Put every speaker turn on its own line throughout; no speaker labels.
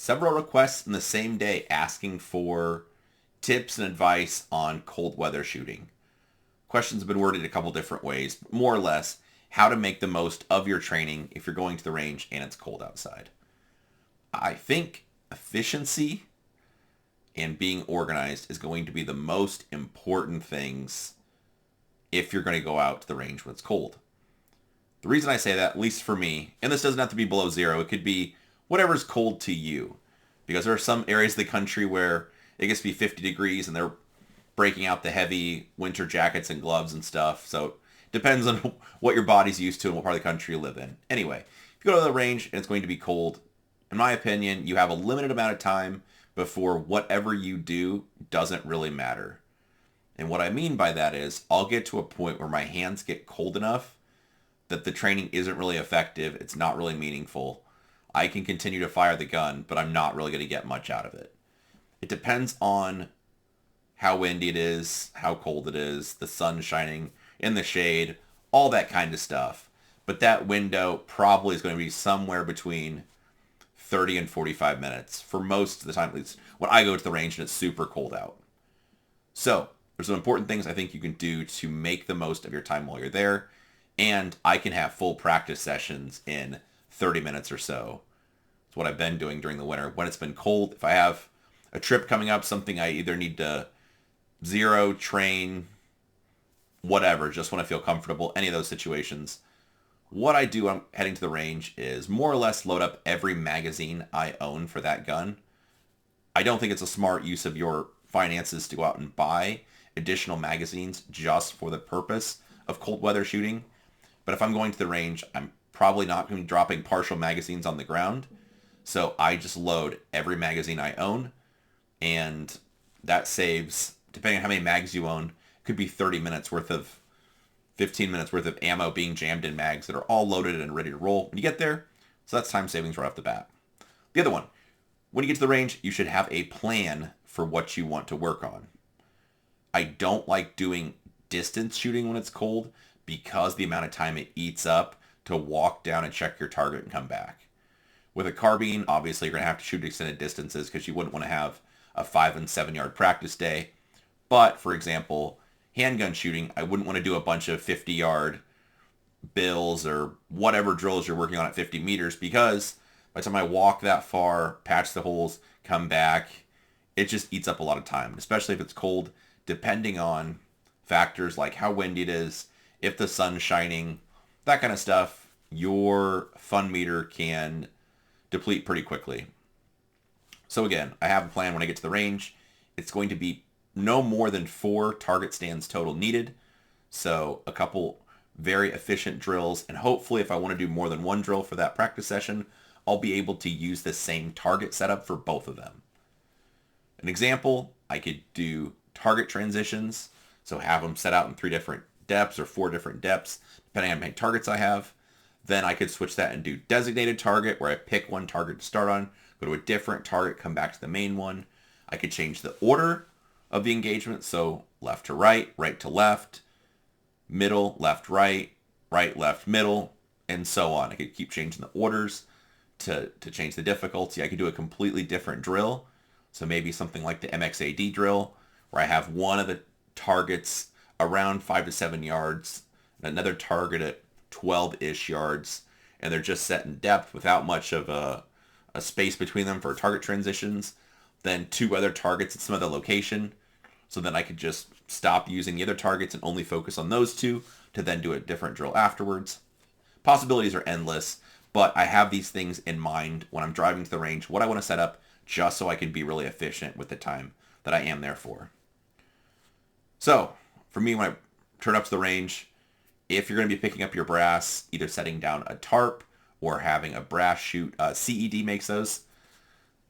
several requests in the same day asking for tips and advice on cold weather shooting. Questions have been worded a couple different ways, more or less how to make the most of your training if you're going to the range and it's cold outside. I think efficiency and being organized is going to be the most important things if you're going to go out to the range when it's cold. The reason I say that, at least for me, and this doesn't have to be below zero, it could be whatever's cold to you. Because there are some areas of the country where it gets to be 50 degrees and they're breaking out the heavy winter jackets and gloves and stuff. So it depends on what your body's used to and what part of the country you live in. Anyway, if you go to the range and it's going to be cold, in my opinion, you have a limited amount of time before whatever you do doesn't really matter. And what I mean by that is I'll get to a point where my hands get cold enough that the training isn't really effective. It's not really meaningful. I can continue to fire the gun, but I'm not really going to get much out of it. It depends on how windy it is, how cold it is, the sun shining in the shade, all that kind of stuff. But that window probably is going to be somewhere between 30 and 45 minutes for most of the time, at least when I go to the range and it's super cold out. So there's some important things I think you can do to make the most of your time while you're there. And I can have full practice sessions in 30 minutes or so. It's what I've been doing during the winter. When it's been cold, if I have a trip coming up, something I either need to zero, train, whatever, just when I feel comfortable, any of those situations, what I do when I'm heading to the range is more or less load up every magazine I own for that gun. I don't think it's a smart use of your finances to go out and buy additional magazines just for the purpose of cold weather shooting. But if I'm going to the range, I'm probably not going to be dropping partial magazines on the ground. So I just load every magazine I own, and that saves, depending on how many mags you own, could be 30 minutes worth of 15 minutes worth of ammo being jammed in mags that are all loaded and ready to roll when you get there. So that's time savings right off the bat. The other one, when you get to the range, you should have a plan for what you want to work on. I don't like doing distance shooting when it's cold because the amount of time it eats up to walk down and check your target and come back. With a carbine, obviously you're going to have to shoot extended distances because you wouldn't want to have a 5 and 7 yard practice day. But for example, handgun shooting, I wouldn't want to do a bunch of 50-yard bills or whatever drills you're working on at 50 meters because by the time I walk that far, patch the holes, come back, it just eats up a lot of time, especially if it's cold, depending on factors like how windy it is, if the sun's shining, that kind of stuff. Your fun meter can deplete pretty quickly. So again, I have a plan when I get to the range. It's going to be no more than 4 target stands total needed. So a couple very efficient drills, and hopefully if I want to do more than one drill for that practice session, I'll be able to use the same target setup for both of them. An example, I could do target transitions, so have them set out in 3 different depths or 4 different depths, depending on how many targets I have. Then I could switch that and do designated target, where I pick one target to start on, go to a different target, come back to the main one. I could change the order of the engagement, so left to right, right to left, middle, left, right, right, left, middle, and so on. I could keep changing the orders to change the difficulty. I could do a completely different drill, so maybe something like the MXAD drill, where I have one of the targets around 5 to 7 yards, and another target at 12-ish yards, and they're just set in depth without much of a space between them for target transitions. Then 2 other targets at some other location, so then I could just stop using the other targets and only focus on those 2 to then do a different drill afterwards. Possibilities are endless, but I have these things in mind when I'm driving to the range, what I want to set up just so I can be really efficient with the time that I am there for. So for me, when I turn up to the range, if you're going to be picking up your brass, either setting down a tarp or having a brass chute, CED makes those.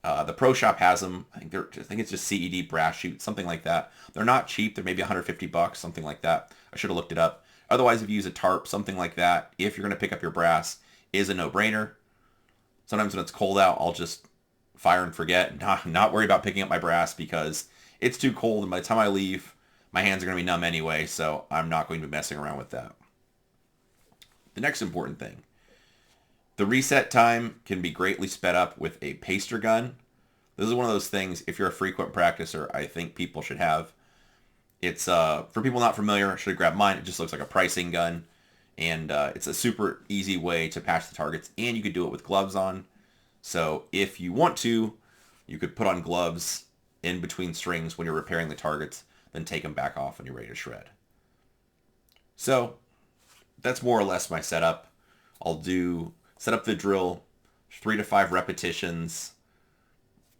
The Pro Shop has them. I think it's just CED brass chute, something like that. They're not cheap. They're maybe $150, something like that. I should have looked it up. Otherwise, if you use a tarp, something like that, if you're going to pick up your brass, is a no-brainer. Sometimes when it's cold out, I'll just fire and forget and not worry about picking up my brass because it's too cold, and by the time I leave, my hands are going to be numb anyway, so I'm not going to be messing around with that. The next important thing, the reset time can be greatly sped up with a paster gun. This is one of those things, if you're a frequent practicer, I think people should have. It's, for people not familiar, I should have grabbed mine. It just looks like a pricing gun. And it's a super easy way to patch the targets. And you could do it with gloves on. So if you want to, you could put on gloves in between strings when you're repairing the targets, then take them back off when you're ready to shred. So that's more or less my setup. I'll set up the drill, 3 to 5 repetitions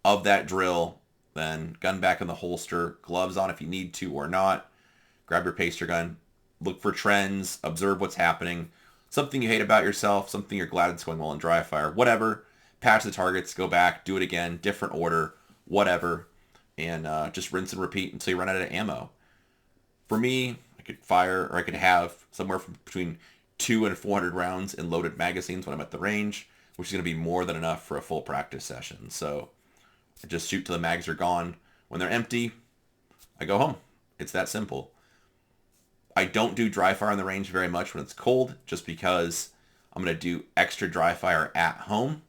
of that drill, then gun back in the holster, gloves on if you need to or not. Grab your pacer gun, look for trends, observe what's happening, something you hate about yourself, something you're glad it's going well in dry fire, whatever. Patch the targets, go back, do it again, different order, whatever, and just rinse and repeat until you run out of ammo. For me, I could have somewhere from between 200 and 400 rounds in loaded magazines when I'm at the range, which is going to be more than enough for a full practice session. So I just shoot till the mags are gone. When they're empty, I go home. It's that simple. I don't do dry fire on the range very much when it's cold, just because I'm going to do extra dry fire at home,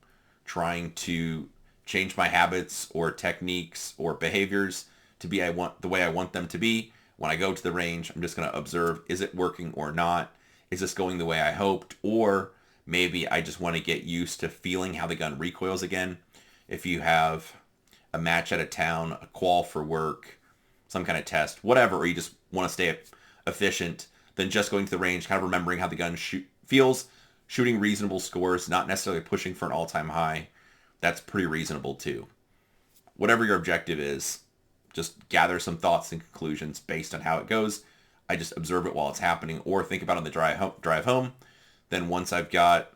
trying to change my habits or techniques or behaviors to be the way I want them to be. When I go to the range, I'm just going to observe, is it working or not? Is this going the way I hoped? Or maybe I just want to get used to feeling how the gun recoils again. If you have a match out of town, a qual for work, some kind of test, whatever, or you just want to stay efficient, then just going to the range, kind of remembering how the gun feels, shooting reasonable scores, not necessarily pushing for an all-time high. That's pretty reasonable too. Whatever your objective is, just gather some thoughts and conclusions based on how it goes. I just observe it while it's happening, or think about it on the drive home. Then once I've got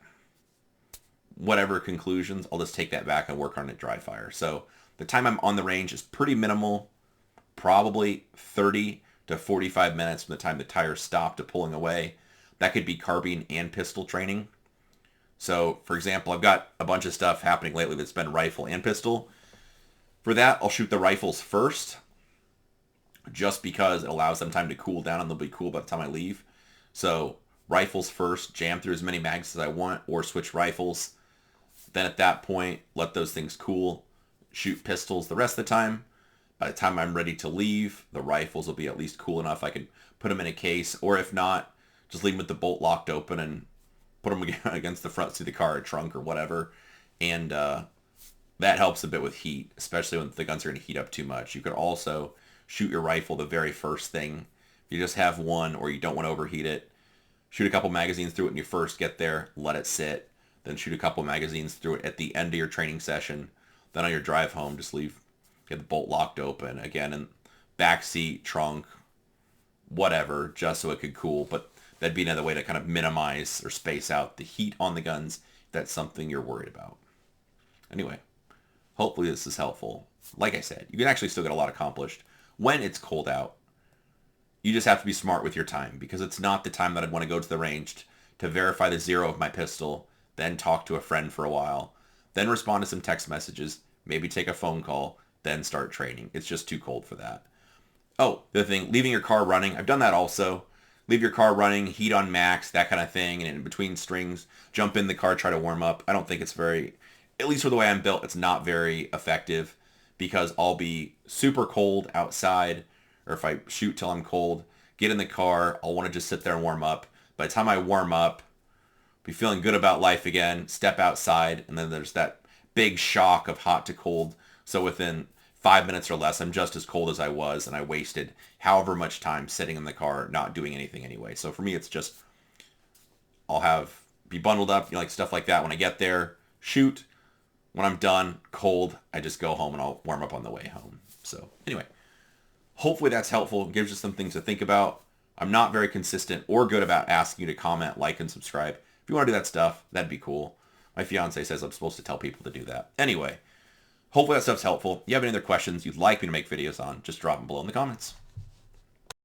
whatever conclusions, I'll just take that back and work on it dry fire. So the time I'm on the range is pretty minimal, probably 30 to 45 minutes from the time the tires stop to pulling away. That could be carbine and pistol training. So, for example, I've got a bunch of stuff happening lately that's been rifle and pistol. For that, I'll shoot the rifles first, just because it allows them time to cool down and they'll be cool by the time I leave. So, rifles first, jam through as many mags as I want, or switch rifles. Then at that point, let those things cool, shoot pistols the rest of the time. By the time I'm ready to leave, the rifles will be at least cool enough I can put them in a case, or if not, just leave them with the bolt locked open and put them against the front seat of the car or trunk or whatever. And that helps a bit with heat, especially when the guns are going to heat up too much. You could also shoot your rifle the very first thing. If you just have one or you don't want to overheat it, shoot a couple magazines through it when you first get there, let it sit, then shoot a couple magazines through it at the end of your training session. Then on your drive home, just get the bolt locked open again, and back seat, trunk, whatever, just so it could cool. But that'd be another way to kind of minimize or space out the heat on the guns if that's something you're worried about. Anyway, hopefully this is helpful. Like I said, you can actually still get a lot accomplished when it's cold out. You just have to be smart with your time, because it's not the time that I'd want to go to the range to verify the zero of my pistol, then talk to a friend for a while, then respond to some text messages, maybe take a phone call, then start training. It's just too cold for that. Oh, the thing, leaving your car running. I've done that also. Leave your car running, heat on max, that kind of thing, and in between strings, jump in the car, try to warm up. I don't think it's very, at least for the way I'm built, it's not very effective, because I'll be super cold outside, or if I shoot till I'm cold, get in the car, I'll want to just sit there and warm up. By the time I warm up, be feeling good about life again, step outside, and then there's that big shock of hot to cold. So within 5 minutes or less, I'm just as cold as I was, and I wasted however much time sitting in the car not doing anything anyway. So for me, it's just, I'll be bundled up, like stuff like that. When I get there, shoot. When I'm done, cold, I just go home and I'll warm up on the way home. So anyway, hopefully that's helpful. It gives you some things to think about. I'm not very consistent or good about asking you to comment, like, and subscribe. If you want to do that stuff, that'd be cool. My fiance says I'm supposed to tell people to do that. Anyway, hopefully that stuff's helpful. If you have any other questions you'd like me to make videos on, just drop them below in the comments.